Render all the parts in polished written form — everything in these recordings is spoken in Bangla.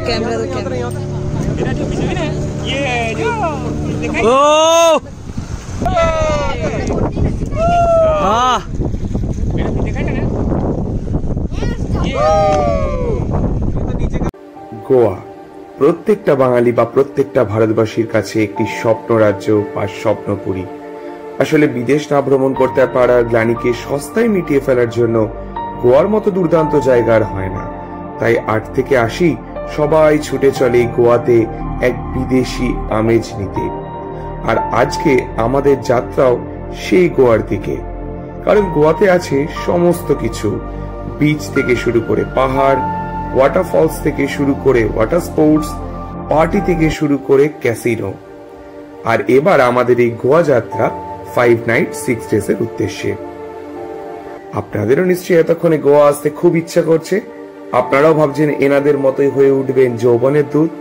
कैमरा গোয়া প্রত্যেকটা বাঙালি বা প্রত্যেকটা ভারতবাসীর কাছে একটি স্বপ্ন রাজ্য বা স্বপ্নপুরী। আসলে বিদেশ না ভ্রমণ করতে পারার গ্লানিকে সস্তায় মিটিয়ে ফেলার জন্য গোয়ার মতো দুর্দান্ত জায়গা আর হয় না। তাই ৮ থেকে ৮০ সবাই ছুটে চলে গোয়াতে এক বিদেশি আমেজ নিতে। আর আজকে আমাদের যাত্রাও সেই গোয়ার দিকে, কারণ গোয়াতে আছে সমস্ত কিছু, বিচ থেকে শুরু করে পাহাড়, ওয়াটারফলস থেকে শুরু করে ওয়াটার স্পোর্টস, পার্টি থেকে শুরু করে ক্যাসিনো। আর এবার আমাদের এই গোয়া যাত্রা 5 নাইট 6 ডেজ এর উদ্দেশ্যে। আপনাদেরও নিশ্চয়ই এতক্ষণে গোয়া আসতে খুব ইচ্ছা করছে, আপনারাও ভাবছেন এনাদের মতোই হয়ে উঠবেন যৌবনের দুধ।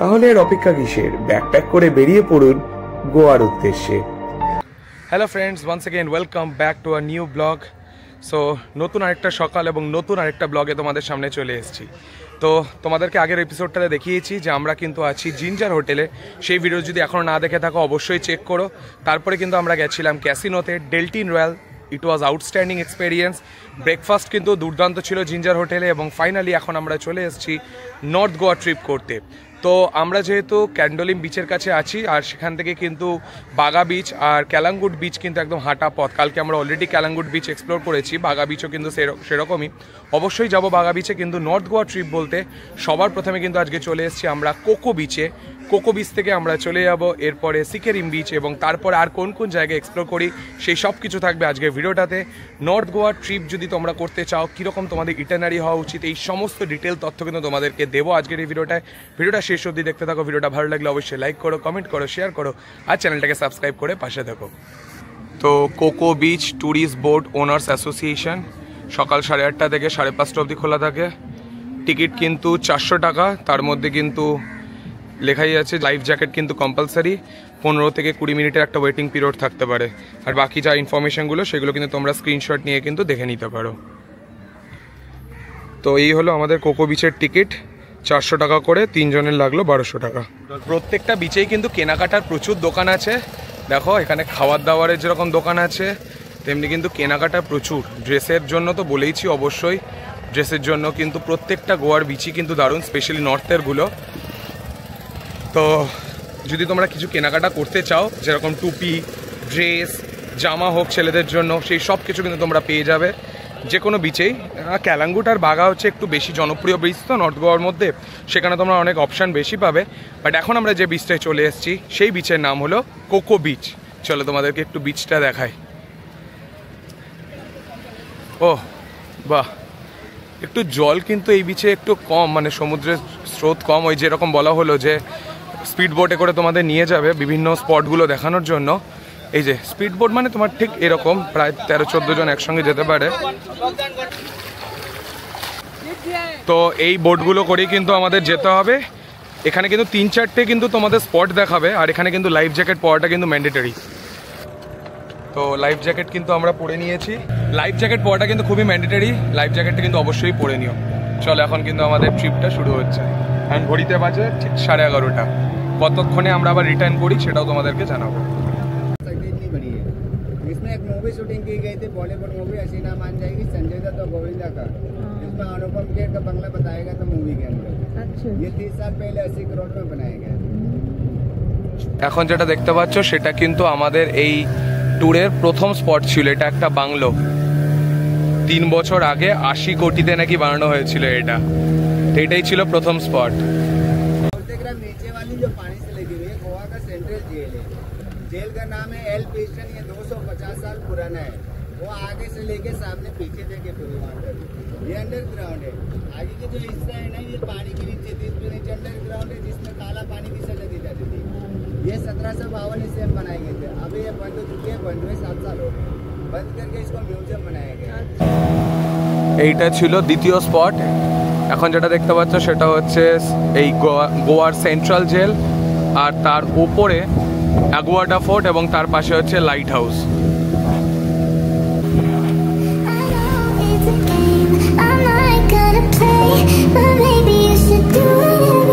তাহলে এর অপেক্ষা কিসের? ব্যাকপ্যাক করে বেরিয়ে পড়ুন গোয়ার উদ্দেশ্যে। Hello friends, once again welcome back to a new blog. So নতুন আরেকটা সকাল এবং নতুন আরেকটা ব্লগে তোমাদের সামনে চলে এসেছি। তো তোমাদেরকে আগের এপিসোডটাতে দেখিয়েছি যে আমরা কিন্তু আছি জিঞ্জার হোটেলে। সেই ভিডিও যদি এখনও না দেখে থাকো অবশ্যই চেক করো। তারপরে কিন্তু আমরা গেছিলাম ক্যাসিনোতে, Deltin Royale. It was outstanding experience. Breakfast কিন্তু দুর্দান্ত ছিল জিঞ্জার হোটেলে। এবং ফাইনালি এখন আমরা চলে এসেছি নর্থ গোয়া ট্রিপ করতে। তো আমরা যেহেতু ক্যান্ডোলিম বিচের কাছে আছি, আর সেখান থেকে কিন্তু বাগা বিচ আর ক্যালাঙ্গুট বিচ কিন্তু একদম হাঁটা পথ। কালকে আমরা অলরেডি ক্যালাঙ্গুট বিচ এক্সপ্লোর করেছি, বাগা বিচও কিন্তু সেরকমই। অবশ্যই যাব বাগা বিচে, কিন্তু নর্থ গোয়া ট্রিপ বলতে সবার প্রথমে কিন্তু আজকে চলে এসেছি আমরা কোকো বিচে। কোকো বিচ থেকে আমরা চলে যাব এরপরে সিকেরিম বিচ, এবং তারপর আর কোন কোন জায়গায় এক্সপ্লোর করি সেই সব কিছু থাকবে আজকের ভিডিওটাতে। নর্থ গোয়া ট্রিপ যদি তোমরা করতে চাও, কীরকম তোমাদের ইটারনারি হওয়া উচিত, এই সমস্ত ডিটেল তথ্য কিন্তু তোমাদেরকে দেবো আজকের এই ভিডিওটায়। ভিডিওটা শেষ অবধি দেখতে থাকো। ভিডিওটা ভালো লাগলে অবশ্যই লাইক করো, কমেন্ট করো, শেয়ার করো, আর চ্যানেলটাকে সাবস্ক্রাইব করে পাশে থাকো। তো cocoa beach tourist board owners association সকাল 8:30 থেকে 5:30 অবধি খোলা থাকে। টিকিট কিন্তু 400 টাকা। তার মধ্যে কিন্তু লেখাই আছে লাইফ জ্যাকেট কিন্তু কম্পালসারি। 15 থেকে 20 মিনিটের একটা ওয়েটিং পিরিয়ড থাকতে পারে। আর বাকি যা ইনফরমেশনগুলো সেগুলো কিন্তু তোমরা স্ক্রিনশট নিয়ে কিন্তু দেখে নিতে পারো। তো এই হলো আমাদের কোকো বিচের টিকিট, 400 টাকা করে, 3 জনের লাগলো 1200 টাকা। প্রত্যেকটা বিচেই কিন্তু কেনাকাটার প্রচুর দোকান আছে। দেখো এখানে খাবার দাবারের যেরকম দোকান আছে, তেমনি কিন্তু কেনাকাটা প্রচুর। ড্রেসের জন্য তো বলেইছি, অবশ্যই ড্রেসের জন্য কিন্তু প্রত্যেকটা গোয়ার বিচই কিন্তু দারুণ, স্পেশালি নর্থেরগুলো। তো যদি তোমরা কিছু কেনাকাটা করতে চাও, যেরকম টুপি, ড্রেস, জামা হোক ছেলেদের জন্য, সেই সব কিছু কিন্তু তোমরা পেয়ে যাবে যে কোনো বিচেই। ক্যালাঙ্গুট আর বাগা হচ্ছে একটু বেশি জনপ্রিয় বিচ তো নর্থ গোয়ার মধ্যে, সেখানে তোমরা অনেক অপশান বেশি পাবে। বাট এখন আমরা যে বিচটায় চলে এসেছি সেই বিচের নাম হলো কোকো বিচ। চলো তোমাদেরকে একটু বিচটা দেখাই। ও বাহ, একটু জল কিন্তু এই বিচে একটু কম, মানে সমুদ্রের স্রোত কম। ওই যেরকম বলা হলো যে স্পিড বোটে করে তোমাদের নিয়ে যাবে বিভিন্ন স্পটগুলো দেখানোর জন্য। এই যে স্পিড বোট মানে তোমার ঠিক এরকম প্রায় 13-14 জন একসঙ্গে যেতে পারে। তো এই বোটগুলো করেই কিন্তু আমাদের যেতে হবে। এখানে কিন্তু 3-4টে কিন্তু তোমাদের স্পট দেখাবে, আর এখানে কিন্তু লাইফ জ্যাকেট পরাটা কিন্তু ম্যান্ডেটরি। তো লাইফ জ্যাকেট কিন্তু আমরা পরে নিয়েছি। লাইফ জ্যাকেট পরাটা কিন্তু খুবই ম্যান্ডেটরি, লাইফ জ্যাকেটটা কিন্তু অবশ্যই পরে নিও। চলো এখন কিন্তু আমাদের ট্রিপটা শুরু হচ্ছে। এখন ঘড়িতে বাজে ঠিক 11:30। কতক্ষণে আমরা আবার রিটার্ন করি সেটাও তোমাদেরকে জানাবো। इसमें एक मूवी शूटिंग की गई थी, बॉलीवुड मूवी हसीना मान जाएगी, संजय दत्त और गोविंदा का। इसमें अनुपम खेर का बंगला बताया गया था मूवी के अंदर। अच्छा। ये 30 साल पहले 80 करोड़ में बनाया गया। এখন যেটা দেখতে পাচ্ছ সেটা কিন্তু আমাদের এই ট্যুরের প্রথম স্পট ছিল। এটা একটা বাংলো, 3 বছর আগে 80 কোটিতে নাকি বানানো হয়েছিল এটা। তো এটাই ছিল প্রথম স্পট। नीचे वाली जो पानी से लगी हुई है, गोवा का सेंट्रल जेल है। जेल का नाम है एल पिस्टन। ये 250 साल पुराना है। वो आगे से लेके सामने पीछे देखे पूरी वाटर, ये अंडरग्राउंड है। आगे के जो हिस्सा है ना, ये पानी के नीचे 30 फीट नीचे अंडरग्राउंड है, जिसमें काला पानी की सजा दी जाती थी। ये 1752 ईस्वी में बनाए गए थे। अभी ये बंद हो चुकी है, बंद हुए 7 साल हो गए। बंद करके इसको म्यूजियम बनाया गया। এইটা ছিল দ্বিতীয় স্পট। এখন যেটা দেখতে পাচ্ছ সেটা হচ্ছে এই গোয়ার সেন্ট্রাল জেল, আর তার উপরে অ্যাগুয়াডা ফোর্ট, এবং তার পাশে হচ্ছে light house. I'm not gonna play, but maybe you should do it.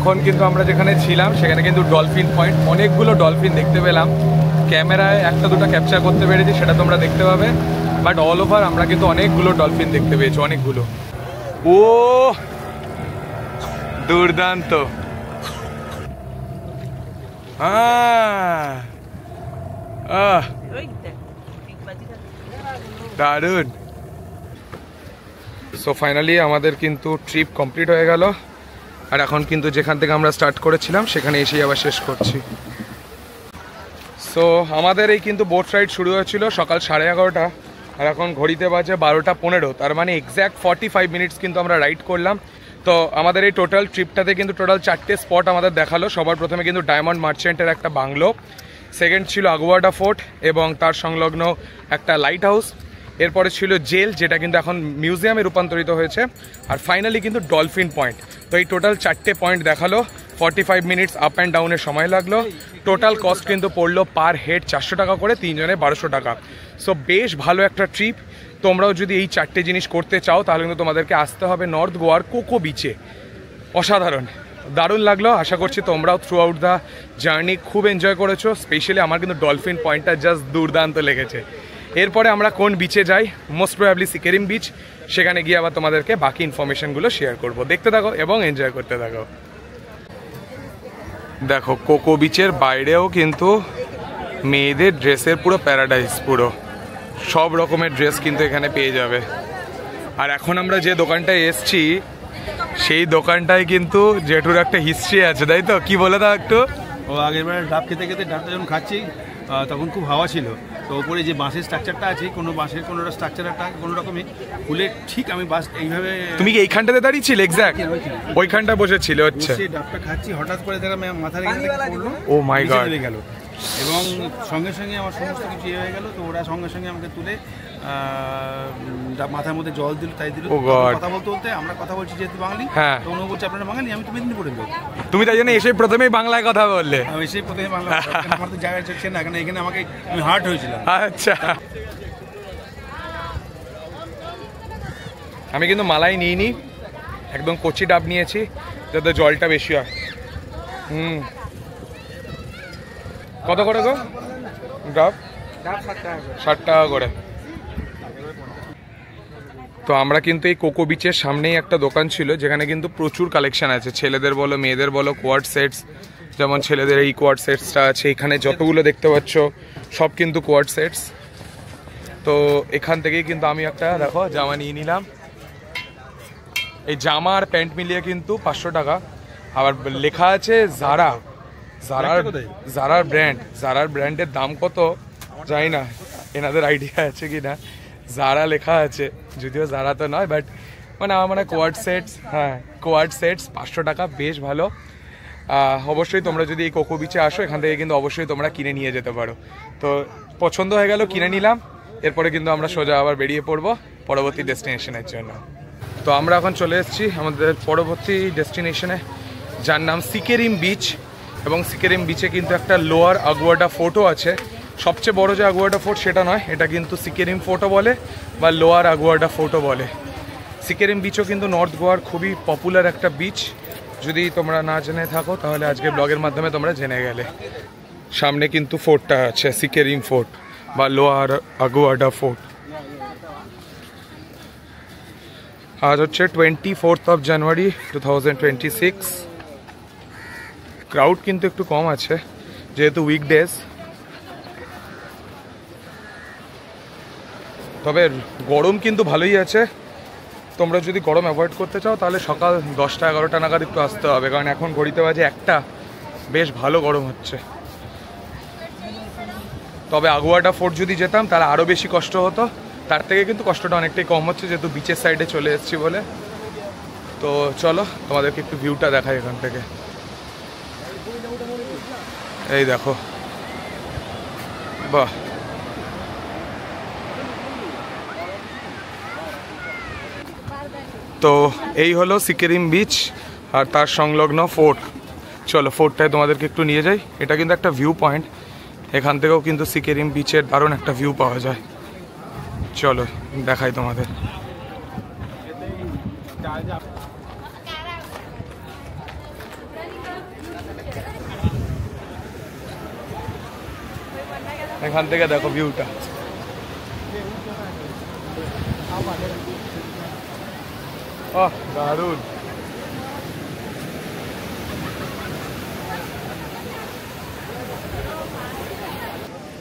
এখন কিন্তু আমরা যেখানে ছিলাম সেখানে কিন্তু ডলফিন পয়েন্ট, অনেকগুলো ডলফিন দেখতে পেলাম। ক্যামেরায় একটা দুটো ক্যাপচার করতে পেরেছি, সেটা তোমরা দেখতে পাবে, বাট অল ওভার আমরা কিন্তু অনেকগুলো ডলফিন দেখতে পেয়েছি, অনেকগুলো। ও দুর্দান্ত, দারুণ। সো ফাইনালি আমাদের কিন্তু ট্রিপ কমপ্লিট হয়ে গেল, আর এখন কিন্তু যেখান থেকে আমরা স্টার্ট করেছিলাম সেখানে এসেই আবার শেষ করছি। সো আমাদের এই কিন্তু বোট রাইড শুরু হয়েছিল সকাল 11:30, আর এখন ঘড়িতে বাজে 12:15, তার মানে এক্স্যাক্ট 45 মিনিটস কিন্তু আমরা রাইড করলাম। তো আমাদের এই টোটাল ট্রিপটাতে কিন্তু টোটাল 4টে স্পট আমাদের দেখালো। সবার প্রথমে কিন্তু ডায়মন্ড মার্চেন্টের একটা বাংলো, সেকেন্ড ছিল আগুয়াডা ফোর্ট এবং তার সংলগ্ন একটা লাইট হাউস, এরপরে ছিল জেল যেটা কিন্তু এখন মিউজিয়ামে রূপান্তরিত হয়েছে, আর ফাইনালি কিন্তু ডলফিন পয়েন্ট। তো এই টোটাল 4টে পয়েন্ট দেখালো, 45 মিনিটস আপ অ্যান্ড ডাউনের সময় লাগলো। টোটাল কস্ট কিন্তু পড়লো পার হেড 400 টাকা করে, 3 জনে 1200 টাকা। সো বেশ ভালো একটা ট্রিপ। তোমরাও যদি এই 4টে জিনিস করতে চাও তাহলে কিন্তু তোমাদেরকে আসতে হবে নর্থ গোয়ার কোকো বিচে। অসাধারণ, দারুণ লাগলো। আশা করছি তোমরাও থ্রু আউট দ্য জার্নি খুব এনজয় করেছো। স্পেশালি আমার কিন্তু ডলফিন পয়েন্টটা জাস্ট দুর্দান্ত লেগেছে। এরপরে আমরা কোন বিচে যাই, মোস্ট প্রবাবলি সিকেরিম বিচ, সেখানে গিয়ে আবার তোমাদেরকে বাকি ইনফরমেশনগুলো শেয়ার করব। দেখতে থাকো এবং এনজয় করতে থাকো। দেখো কোকো বিচের বাইরেও কিন্তু মেয়েদের ড্রেসের পুরো প্যারাডাইস, পুরো সব রকমের ড্রেস কিন্তু এখানে পেয়ে যাবে। আর এখন আমরা যে দোকানটায় এসছি সেই দোকানটায় কিন্তু জেঠুর একটা হিস্ট্রি আছে, তাই তো? কি বলে দাও একটু। ও আগের বার ডাব খেতে খেতে ডাবটা যখন খাচ্ছি তখন খুব হাওয়া ছিল, তো ওপরে যে বাঁশের স্ট্রাকচারটা আছে, কোনো বাঁশের কোনোটা স্ট্রাকচারটা কোনো রকমই খুলে ঠিক আমি বাস এইভাবে। তুমি কি এইখানটাতে দাঁড়িয়েছিলে? এক্স্যাক্ট ওইখানটা বসেছিল। হচ্ছে ডাবটা খাচ্ছি, হঠাৎ করে দেখলাম মাথা রেখে পড়লো, ও মাই গড, গেল এবং সঙ্গে সঙ্গে আমার সমস্ত কিছু ইয়ে হয়ে গেল। তো ওরা সঙ্গে সঙ্গে আমাকে তুলে মাথার মধ্যে জল দিল, তাই দিল। কথা বলতে বলতে আমরা কথা বলছি যেহেতু বাঙালি, তো উনি বলছে আপনারা বাঙালি, আমি তো মেদিনীপুরের লোক। তুমি তাই জন্য এসে প্রথমেই বাংলায় কথা বললে? আমি এসে প্রথমে বাংলা, আমার তো জায়গা চলছে না, এখানে এখানে আমাকে আমি হার্ট হয়েছিলাম। আচ্ছা, আমি কিন্তু মালাই নিইনি, একদম কচি ডাব নিয়েছি যাতে জলটা বেশি হয়। কত করে গো ডাব? 60 টাকা করে। তো আমরা কিন্তু এই কোকো বিচের সামনেই একটা দোকান ছিল যেখানে কিন্তু প্রচুর কালেকশন আছে, ছেলেদের বলো মেয়েদের বলো, কোয়াড সেটস, যেমন ছেলেদের এই কোয়াড সেটসটা আছে এখানে, যতগুলো দেখতে পাচ্ছ সব কিন্তু কোয়াড সেটস। তো এখান থেকেই কিন্তু আমি একটা দেখো জামা নিয়ে নিলাম। এই জামা আর প্যান্ট মিলিয়ে কিন্তু 500 টাকা। আবার লেখা আছে জারা, জারার ব্র্যান্ড। জারার ব্র্যান্ডের দাম কত জানি না, এনাদের আইডিয়া আছে কি না। জারা লেখা আছে, যদিও জারা তো নয়, বাট মানে আমার মানে কোয়াড সেটস, হ্যাঁ কোয়াড সেটস 500 টাকা, বেশ ভালো। অবশ্যই তোমরা যদি এই কোকো বিচে আসো এখান থেকে কিন্তু অবশ্যই তোমরা কিনে নিয়ে যেতে পারো। তো পছন্দ হয়ে গেল, কিনে নিলাম। এরপরে কিন্তু আমরা সোজা আবার বেরিয়ে পড়বো পরবর্তী ডেস্টিনেশনের জন্য। তো আমরা এখন চলে এসেছি আমাদের পরবর্তী ডেস্টিনেশনে, যার নাম সিকেরিম বিচ। এবং সিকেরিম বিচে কিন্তু একটা লোয়ার আগুয়াডা ফোর্টও আছে। সবচেয়ে বড় যে আগুয়াডা ফোর্ট সেটা নয়, এটা কিন্তু সিকেরিম ফোর্টও বলে বা লোয়ার আগুয়াডা ফোর্টও বলে। সিকেরিম বিচও কিন্তু নর্থ গোয়ার খুবই পপুলার একটা বিচ। যদি তোমরা না জেনে থাকো তাহলে আজকে ব্লগের মাধ্যমে তোমরা জেনে গেলে। সামনে কিন্তু ফোর্টটা আছে, সিকেরিম ফোর্ট বা লোয়ার আগুয়াডা ফোর্ট। আজ হচ্ছে 24 জানুয়ারি 2026। ক্রাউড কিন্তু একটু কম আছে যেহেতু উইকডেজ, তবে গরম কিন্তু ভালোই আছে। তোমরা যদি গরম অ্যাভয়েড করতে চাও তাহলে সকাল 10টা-11টা নাগাদ একটু আসতে হবে, কারণ এখন ঘড়িতে বাজে 1টা, বেশ ভালো গরম হচ্ছে। তবে আগুয়াডা ফোর্ট যদি যেতাম তাহলে আরও বেশি কষ্ট হতো, তার থেকে কিন্তু কষ্টটা অনেকটাই কম হচ্ছে যেহেতু বিচের সাইডে চলে এসেছি বলে। তো চলো তোমাদেরকে একটু ভিউটা দেখাই এখান থেকে। এই দেখো, বাহ, তো এই হলো সিকেরিম বিচ আর তার সংলগ্ন ফোর্ট। চলো ফোর্টটায় তোমাদেরকে একটু নিয়ে যাই। এটা কিন্তু একটা ভিউ পয়েন্ট, এখান থেকেও কিন্তু সিকেরিম বিচের দারুণ একটা ভিউ পাওয়া যায়। চলো দেখাই তোমাদের। এখান থেকে দেখো ভিউটা। ওহ দারুণ।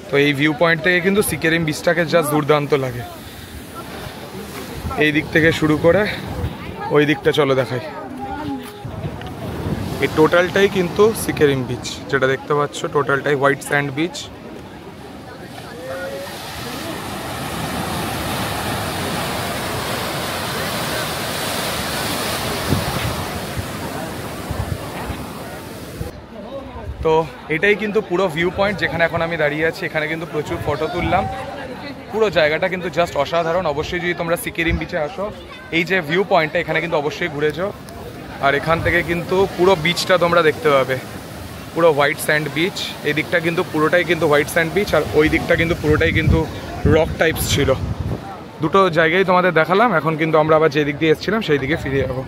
তো এই ভিউ পয়েন্ট থেকে কিন্তু সিকিম বিচটাকে জাস্ট দুর্দান্ত লাগে। এই দিক থেকে শুরু করে ওই দিকটা চলো দেখাই। এই টোটালটাই কিন্তু সিকিম বিচ, যেটা দেখতে পাচ্ছ টোটালটাই হোয়াইট স্যান্ড বিচ। তো এটাই কিন্তু পুরো ভিউ পয়েন্ট যেখানে এখন আমি দাঁড়িয়ে আছি। এখানে কিন্তু প্রচুর ফটো তুললাম। পুরো জায়গাটা কিন্তু জাস্ট অসাধারণ। অবশ্যই যদি তোমরা সিকিম বিচে আসো, এই যে ভিউ পয়েন্টটা এখানে কিন্তু অবশ্যই ঘুরে যাও। আর এখান থেকে কিন্তু পুরো বিচটা তোমরা দেখতে পাবে, পুরো হোয়াইট স্যান্ড বিচ। এই দিকটা কিন্তু পুরোটাই কিন্তু হোয়াইট স্যান্ড বিচ, আর ওই দিকটা কিন্তু পুরোটাই কিন্তু রক টাইপস ছিল। দুটো জায়গায় তোমাদের দেখালাম। এখন কিন্তু আমরা আবার যে দিক দিয়ে এসেছিলাম সেই দিকে ফিরে যাবো।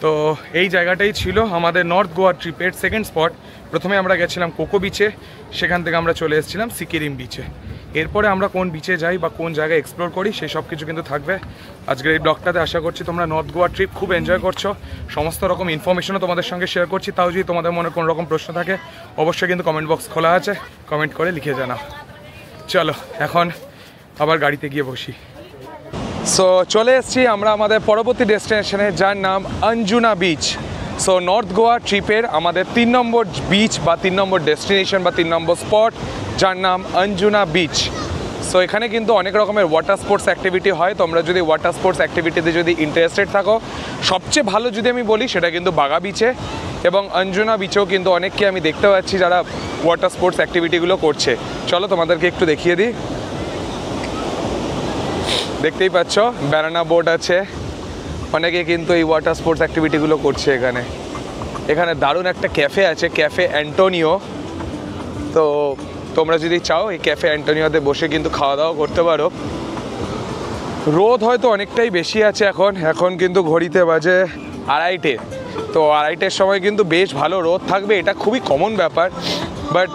তো এই জায়গাটাই ছিল আমাদের নর্থ গোয়া ট্রিপের সেকেন্ড স্পট। প্রথমে আমরা গেছিলাম কোকো বিচে, সেখান থেকে আমরা চলে এসেছিলাম সিকিম বিচে। এরপরে আমরা কোন বিচে যাই বা কোন জায়গায় এক্সপ্লোর করি সেই সব কিছু কিন্তু থাকবে আজকের এই ব্লগটাতে। আশা করছি তোমরা নর্থ গোয়া ট্রিপ খুব এনজয় করছো। সমস্ত রকম ইনফরমেশনও তোমাদের সঙ্গে শেয়ার করছি। তাও যদি তোমাদের মনে কোনো রকম প্রশ্ন থাকে অবশ্যই কিন্তু কমেন্ট বক্স খোলা আছে, কমেন্ট করে লিখে জানাও। চলো এখন আবার গাড়িতে গিয়ে বসি। সো চলে এসেছি আমরা আমাদের পরবর্তী ডেস্টিনেশনে, যার নাম Anjuna beach. So north Goa ট্রিপের আমাদের 3 নম্বর বিচ বা 3 নম্বর ডেস্টিনেশন বা 3 নম্বর স্পট, যার নাম অঞ্জুনা বিচ। সো এখানে কিন্তু অনেক রকমের ওয়াটার স্পোর্টস অ্যাক্টিভিটি হয়। তোমরা যদি ওয়াটার স্পোর্টস অ্যাক্টিভিটিতে যদি ইন্টারেস্টেড থাকো, সবচেয়ে ভালো যদি আমি বলি সেটা কিন্তু বাগা বিচে এবং অঞ্জুনা বিচেও কিন্তু অনেককে আমি দেখতে পাচ্ছি যারা ওয়াটার স্পোর্টস অ্যাক্টিভিটিগুলো করছে। চলো তোমাদেরকে একটু দেখিয়ে দিই। দেখতেই পাচ্ছ ব্যানানা বোট আছে, অনেকে কিন্তু এই ওয়াটার স্পোর্টস অ্যাক্টিভিটিগুলো করছে এখানে। এখানে দারুণ একটা ক্যাফে আছে, ক্যাফে অ্যান্টোনিও। তো তোমরা যদি চাও এই ক্যাফে অ্যান্টোনিওতে বসে কিন্তু খাওয়া দাওয়া করতে পারো। রোদ হয়তো অনেকটাই বেশি আছে এখন কিন্তু ঘড়িতে বাজে 2:30। তো 2:30-এর সময় কিন্তু বেশ ভালো রোদ থাকবে, এটা খুবই কমন ব্যাপার। বাট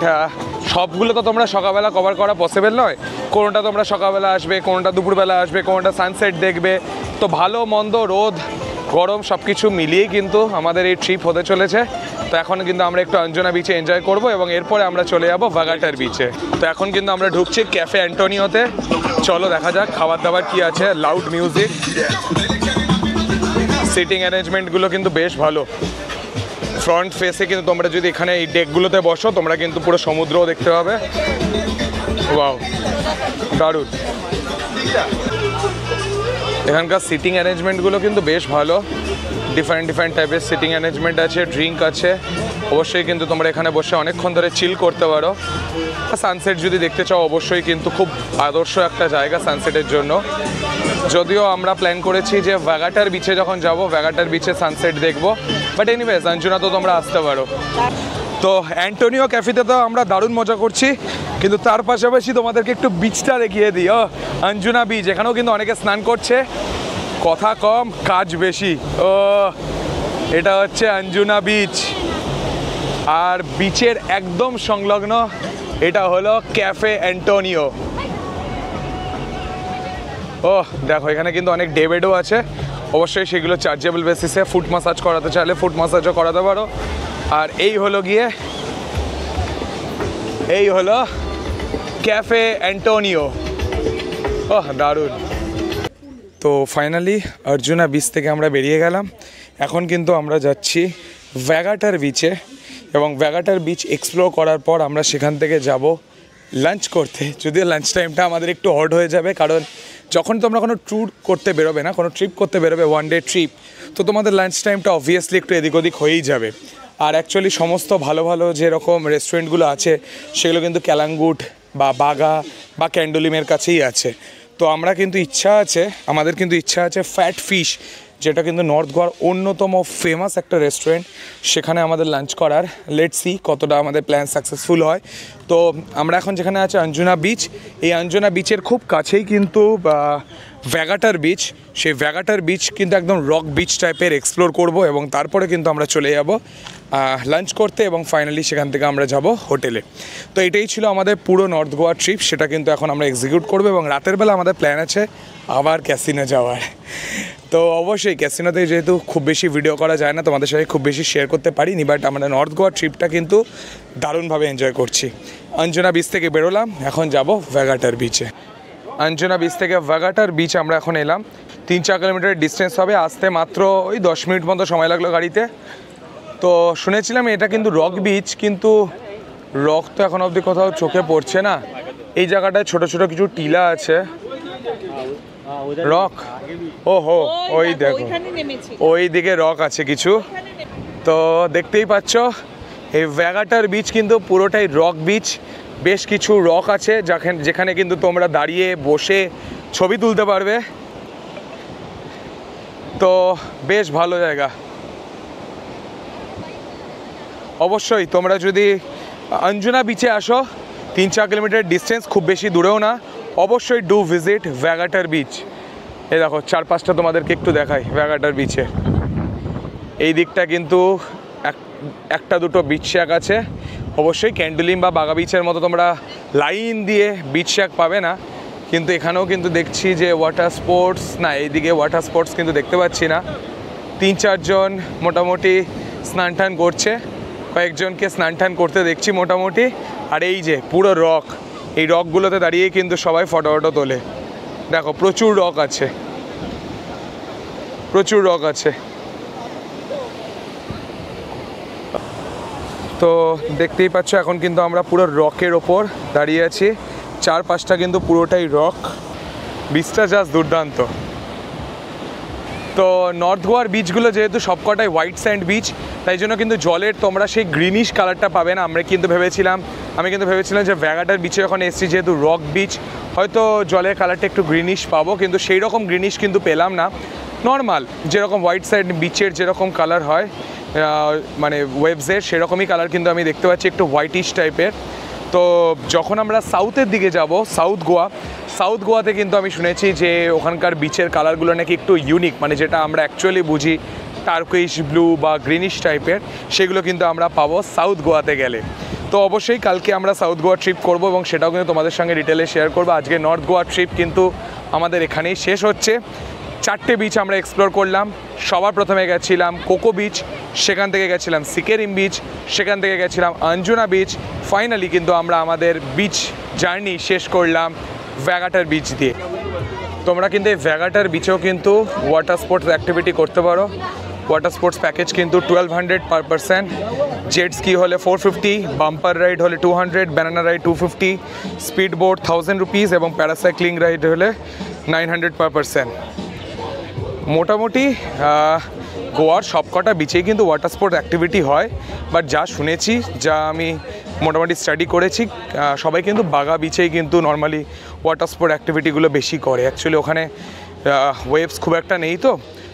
সবগুলো তো তোমরা সকালবেলা কভার করা পসিবল নয়। কোনোটা তোমরা সকালবেলা আসবে, কোনোটা দুপুরবেলা আসবে, কোনোটা সানসেট দেখবে। তো ভালো মন্দ রোদ গরম সব কিছু মিলিয়েই কিন্তু আমাদের এই ট্রিপ হতে চলেছে। তো এখন কিন্তু আমরা একটু অঞ্জনা বিচে এনজয় করব এবং এরপরে আমরা চলে যাব ভাগাটার বিচে। তো এখন কিন্তু আমরা ঢুকছি ক্যাফে অ্যান্টোনিওতে। চলো দেখা যাক খাবার দাবার কি আছে। লাউড মিউজিক, সিটিং অ্যারেঞ্জমেন্টগুলো কিন্তু বেশ ভালো। ফ্রন্ট ফেসে কিন্তু তোমরা যদি এখানে এই ডেকগুলোতে বসো তোমরা কিন্তু পুরো সমুদ্রও দেখতে পাবে। ওয়াও দারুণ। এখানকার সিটিং অ্যারেঞ্জমেন্টগুলো কিন্তু বেশ ভালো। ডিফারেন্ট টাইপের সিটিং অ্যারেঞ্জমেন্ট আছে, ড্রিঙ্ক আছে। অবশ্যই কিন্তু তোমরা এখানে বসে অনেকক্ষণ ধরে চিল করতে পারো। সানসেট যদি দেখতে চাও অবশ্যই কিন্তু খুব আদর্শ একটা জায়গা সানসেটের জন্য। যদিও আমরা প্ল্যান করেছি যে ভাগাটার বিচে যখন যাব ভাগাটার বিচে সানসেট দেখবো, বাট এনিওয়েজ অঞ্জুনা তো তোমরা আসতে পারো। তো অ্যান্টোনিও ক্যাফেতে তো আমরা দারুণ মজা করছি, কিন্তু তার পাশাপাশি তোমাদেরকে একটু বিচটা দেখিয়ে দিই। অঞ্জুনা বিচ, এখানেও কিন্তু অনেকে স্নান করছে। কথা কম কাজ বেশি। ও এটা হচ্ছে অঞ্জুনা বিচ, আর বিচের একদম সংলগ্ন এটা হলো ক্যাফে অ্যান্টোনিও। ও দেখো এখানে কিন্তু অনেক ডে বেডও আছে। অবশ্যই সেগুলো চার্জেবল বেসিসে। ফুট ম্যাসাজ করাতে চাইলে ফুট ম্যাসাজও করাতে পারো। আর এই হলো ক্যাফে অ্যান্টোনিও। ওহ দারুণ। তো ফাইনালি অর্জুনা বিচ থেকে আমরা বেরিয়ে গেলাম। এখন কিন্তু আমরা যাচ্ছি ভাগাটার বিচে, এবং ভাগাটার বিচ এক্সপ্লোর করার পর আমরা সেখান থেকে যাব লাঞ্চ করতে। যদিও লাঞ্চ টাইমটা আমাদের একটু অড হয়ে যাবে, কারণ যখন তোমরা কোনো ট্যুর করতে বেরোবে না, কোনো ট্রিপ করতে বেরোবে, ওয়ান ডে ট্রিপ, তো তোমাদের লাঞ্চ টাইমটা অবভিয়াসলি একটু এদিক ওদিক হয়েই যাবে। আর অ্যাকচুয়ালি সমস্ত ভালো ভালো যেরকম রেস্টুরেন্টগুলো আছে সেগুলো কিন্তু ক্যালাঙ্গুট বা বাগা বা ক্যান্ডোলিমের কাছেই আছে। তো আমাদের কিন্তু ইচ্ছা আছে ফ্যাট ফিশ, যেটা কিন্তু নর্থ গোয়ার অন্যতম ফেমাস একটা রেস্টুরেন্ট, সেখানে আমাদের লাঞ্চ করার। লেটস সি কতটা আমাদের প্ল্যান সাকসেসফুল হয়। তো আমরা এখন যেখানে আছে অঞ্জুনা বিচ, এই অঞ্জুনা বিচের খুব কাছেই কিন্তু ভাগাটার বিচ। সেই ভাগাটার বিচ কিন্তু একদম রক বিচ টাইপের এক্সপ্লোর করব, এবং তারপরে কিন্তু আমরা চলে যাব লাঞ্চ করতে এবং ফাইনালি সেখান থেকে আমরা যাব হোটেলে। তো এটাই ছিল আমাদের পুরো নর্থ গোয়া ট্রিপ, সেটা কিন্তু এখন আমরা এক্সিকিউট করবো এবং রাতের বেলা আমাদের প্ল্যান আছে আবার ক্যাসিনো যাওয়ার। তো অবশ্যই ক্যাসিনোতে যেহেতু খুব বেশি ভিডিও করা যায় না, তোমাদের সাথে খুব বেশি শেয়ার করতে পারিনি, বাট আমরা নর্থ গোয়া ট্রিপটা কিন্তু দারুণভাবে এনজয় করছি। অঞ্জনা বিচ থেকে বেরোলাম, এখন যাব ভ্যাগাটার বিচে। অঞ্জনা বিচ থেকে ভ্যাগাটার বিচ আমরা এখন এলাম, 3-4 কিলোমিটার ডিস্টেন্স হবে, আসতে মাত্র ওই 10 মিনিট মতো সময় লাগলো গাড়িতে। তো শুনেছিলাম এটা কিন্তু রক বিচ, কিন্তু রক তো এখন অবধি কোথাও চোখে পড়ছে না। এই জায়গাটায় ছোট ছোট কিছু টিলা আছে, রক, ও হো ওই দেখো ওই দিকে রক আছে কিছু। তো দেখতেই পাচ্ছ এই ভ্যাগাটার বিচ কিন্তু পুরোটাই রক বিচ, বেশ কিছু রক আছে যেখানে কিন্তু তোমরা দাঁড়িয়ে বসে ছবি তুলতে পারবে। তো বেশ ভালো জায়গা। অবশ্যই তোমরা যদি অঞ্জনা বিচে আসো, 3-4 কিলোমিটার ডিস্টেন্স, খুব বেশি দূরেও না, অবশ্যই ডু ভিজিট ভ্যাগাটার বিচ। এই দেখো 4-5টা তোমাদেরকে একটু দেখাই ভ্যাগাটার বিচে। এই দিকটা কিন্তু একটা দুটো বিচ শ্যাক আছে, অবশ্যই ক্যান্ডুলিম বা বাগা বিচের মতো তোমরা লাইন দিয়ে বিচ শ্যাক পাবে না, কিন্তু এখানেও কিন্তু দেখছি যে ওয়াটার স্পোর্টস, না এইদিকে ওয়াটার স্পোর্টস কিন্তু দেখতে পাচ্ছি না। 3-4 জন মোটামুটি স্নান টান করছে, কয়েকজনকে স্নান টান করতে দেখছি মোটামুটি। আর এই যে পুরো রক, এই রকগুলোতে দাঁড়িয়ে কিন্তু সবাই ফটো ফটো তোলে। দেখো প্রচুর রক আছে, প্রচুর রক আছে। তো দেখতেই পাচ্ছ এখন কিন্তু আমরা পুরো রকের ওপর দাঁড়িয়ে আছি, 4-5টা কিন্তু পুরোটাই রক। বিচটা জাস্ট দুর্দান্ত। তো নর্থ গোয়ার বিচগুলো যেহেতু সবকটাই হোয়াইট স্যান্ড বিচ, তাই জন্য কিন্তু জলের তোমরা সেই গ্রিনিশ কালারটা পাবে না। আমি কিন্তু ভেবেছিলাম যে ভ্যাগাটার বিচে যখন এসেছি, যেহেতু রক বিচ, হয়তো জলের কালারটা একটু গ্রিনিশ পাবো, কিন্তু সেই রকম গ্রিনিশ কিন্তু পেলাম না। নর্মাল যেরকম হোয়াইট স্যান্ড বিচের যেরকম কালার হয় মানে ওয়েভসের, সেরকমই কালার কিন্তু আমি দেখতে পাচ্ছি, একটু হোয়াইটিশ টাইপের। তো যখন আমরা সাউথের দিকে যাব, সাউথ গোয়াতে কিন্তু আমি শুনেছি যে ওখানকার বিচের কালারগুলো নাকি একটু ইউনিক, মানে যেটা আমরা অ্যাকচুয়ালি বুঝি টার্কুইশ ব্লু বা গ্রিনিশ টাইপের, সেগুলো কিন্তু আমরা পাবো সাউথ গোয়াতে গেলে। তো অবশ্যই কালকে আমরা সাউথ গোয়া ট্রিপ করব এবং সেটাও কিন্তু তোমাদের সঙ্গে ডিটেলে শেয়ার করবো। আজকে নর্থ গোয়া ট্রিপ কিন্তু আমাদের এখানেই শেষ হচ্ছে। 4টে বিচ আমরা এক্সপ্লোর করলাম। সবার প্রথমে গেছিলাম কোকো বিচ, সেখান থেকে গেছিলাম সিকেরিম বিচ, সেখান থেকে গেছিলাম অঞ্জনা বিচ, ফাইনালি কিন্তু আমরা আমাদের বিচ জার্নি শেষ করলাম ভ্যাগাটার বিচ দিয়ে। তোমরা কিন্তু এই ভ্যাগাটার বিচেও কিন্তু ওয়াটার স্পোর্টস অ্যাক্টিভিটি করতে পারো। ওয়াটার স্পোর্টস প্যাকেজ কিন্তু 1200 পার পারসন, জেট স্কি হলে 450, বাম্পার রাইড হলে 200, banana ride 250, speed boat 1000 rupees এবং প্যারাসাইক্লিং রাইড হলে 900 পার পারসন। মোটামুটি গোয়ার সবকটা বিচেই কিন্তু ওয়াটার স্পোর্টস অ্যাক্টিভিটি হয়, বাট যা শুনেছি, যা আমি মোটামুটি স্টাডি করেছি, সবাই কিন্তু বাগা বিচেই কিন্তু নর্মালি ওয়াটার স্পোর্ট অ্যাক্টিভিটিগুলো বেশি করে। অ্যাকচুয়ালি ওখানে ওয়েভস খুব একটা নেই,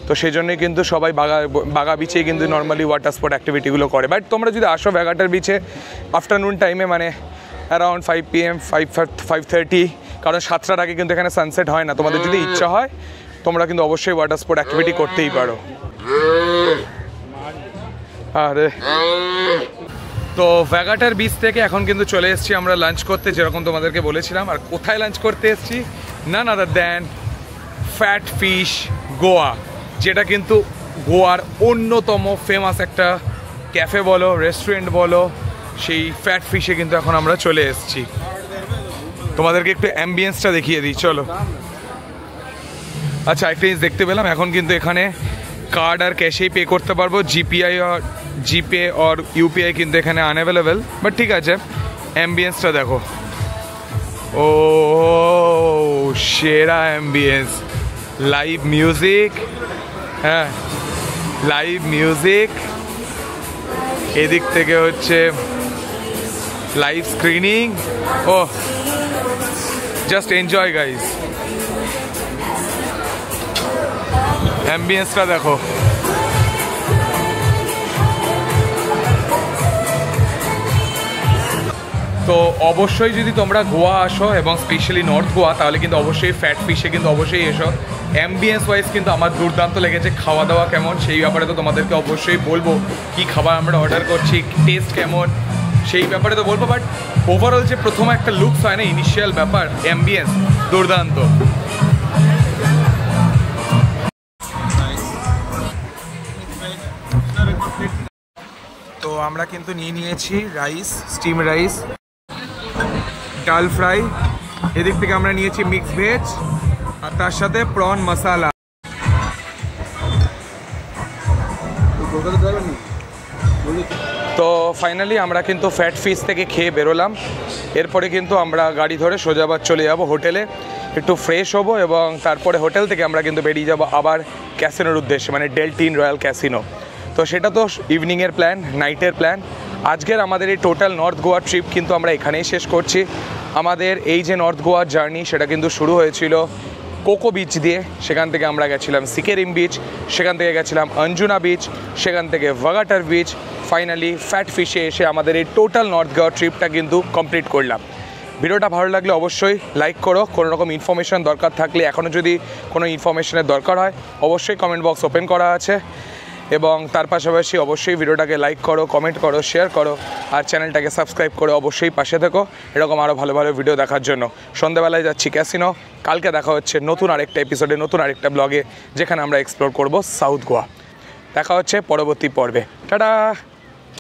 তো সেই জন্যই কিন্তু সবাই বাগা বিচেই কিন্তু নর্মালি ওয়াটার স্পোর্ট অ্যাক্টিভিটিগুলো করে। বাট তোমরা যদি আসো ভ্যাগাটার বিচে আফটারনুন টাইমে, মানে অ্যারাউন্ড 5 PM, 5:30, কারণ 7টার আগে কিন্তু এখানে সানসেট হয় না। তোমাদের যদি ইচ্ছা হয় তোমরা কিন্তু অবশ্যই ওয়াটার স্পোর্ট অ্যাক্টিভিটি করতেই পারো। আরে তো ভ্যাগাটার বিচ থেকে এখন কিন্তু চলে এসেছি আমরা লাঞ্চ করতে, যেরকম তোমাদেরকে বলেছিলাম। আর কোথায় লাঞ্চ করতে এসেছি? None other than fat fish Goa, যেটা কিন্তু গোয়ার অন্যতম ফেমাস একটা ক্যাফে বলো, রেস্টুরেন্ট বলো, সেই ফ্যাট ফিশে কিন্তু এখন আমরা চলে এসেছি। তোমাদেরকে একটু অ্যাম্বিয়েন্সটা দেখিয়ে দিই, চলো। আচ্ছা, একটা জিনিস দেখতে পেলাম, এখন কিন্তু এখানে কার্ড আর ক্যাশেই পে করতে পারবো। জিপে আর ইউপিআই কিন্তু এখানে আনঅ্যাভেলেবেল, বাট ঠিক আছে। অ্যাম্বিয়েন্সটা দেখো, ও সেরা অ্যাম্বিয়েন্স, লাইভ মিউজিক, হ্যাঁ লাইভ মিউজিক, এদিক থেকে হচ্ছে লাইভ স্ক্রিনিং। ও জাস্ট এনজয় গাইজ, অ্যাম্বিয়েন্সটা দেখো। তো অবশ্যই যদি তোমরা গোয়া আসো এবং স্পেশালি নর্থ গোয়া, তাহলে কিন্তু অবশ্যই ফ্যাট ফিশে কিন্তু অবশ্যই এসো। অ্যাম্বিয়েন্স ওয়াইজ কিন্তু আমার দুর্দান্ত লেগেছে। খাওয়া দাওয়া কেমন সেই ব্যাপারে তো তোমাদেরকে অবশ্যই বলবো, কি খাবার আমরা অর্ডার করছি, টেস্ট কেমন সেই ব্যাপারে তো বলবো। বাট ওভারঅল যে প্রথম একটা লুকস হয় না, ইনিশিয়াল ব্যাপার, অ্যাম্বিয়েন্স দুর্দান্ত। তো আমরা কিন্তু নিয়ে নিয়েছি রাইস, স্টিম রাইস, ডাল ফ্রাই, এদিক থেকে আমরা নিয়েছি মিক্স ভেজ আর তার সাথে প্রন মশালা। তো ফাইনালি আমরা কিন্তু ফ্যাট ফিশ থেকে খেয়ে বেরোলাম। এরপরে কিন্তু আমরা গাড়ি ধরে সোজাবাদ চলে যাব হোটেলে, একটু ফ্রেশ হব এবং তারপরে হোটেল থেকে আমরা কিন্তু বেরিয়ে যাব আবার ক্যাসিনোর উদ্দেশ্যে, মানে ডেলটিন রয়্যাল ক্যাসিনো। তো সেটা তো ইভিনিংয়ের প্ল্যান, নাইটের প্ল্যান। আজকের আমাদের এই টোটাল নর্থ গোয়া ট্রিপ কিন্তু আমরা এখানেই শেষ করছি। আমাদের এই যে নর্থ গোয়ার জার্নি সেটা কিন্তু শুরু হয়েছিল কোকো বিচ দিয়ে, সেখান থেকে আমরা গেছিলাম সিকেরিম বিচ, সেখান থেকে গেছিলাম অঞ্জুনা বিচ, সেখান থেকে ভাগাটার বিচ, ফাইনালি ফ্যাট ফিশে এসে আমাদের এই টোটাল নর্থ গোয়া ট্রিপটা কিন্তু কমপ্লিট করলাম। ভিডিওটা ভালো লাগলে অবশ্যই লাইক করো। কোনো রকম ইনফরমেশান দরকার থাকলে, এখনও যদি কোনো ইনফরমেশনের দরকার হয় অবশ্যই কমেন্ট বক্স ওপেন করা আছে, এবং তার পাশাপাশি অবশ্যই ভিডিওটাকে লাইক করো, কমেন্ট করো, শেয়ার করো, আর চ্যানেলটাকে সাবস্ক্রাইব করে অবশ্যই পাশে থেকো এরকম আরও ভালো ভালো ভিডিও দেখার জন্য। সন্ধ্যাবেলায় যাচ্ছি ক্যাসিনো, কালকে দেখা হচ্ছে নতুন আরেকটা এপিসোডে, নতুন আরেকটা ব্লগে, যেখানে আমরা এক্সপ্লোর করব সাউথ গোয়া। দেখা হচ্ছে পরবর্তী পর্বে। টাটা।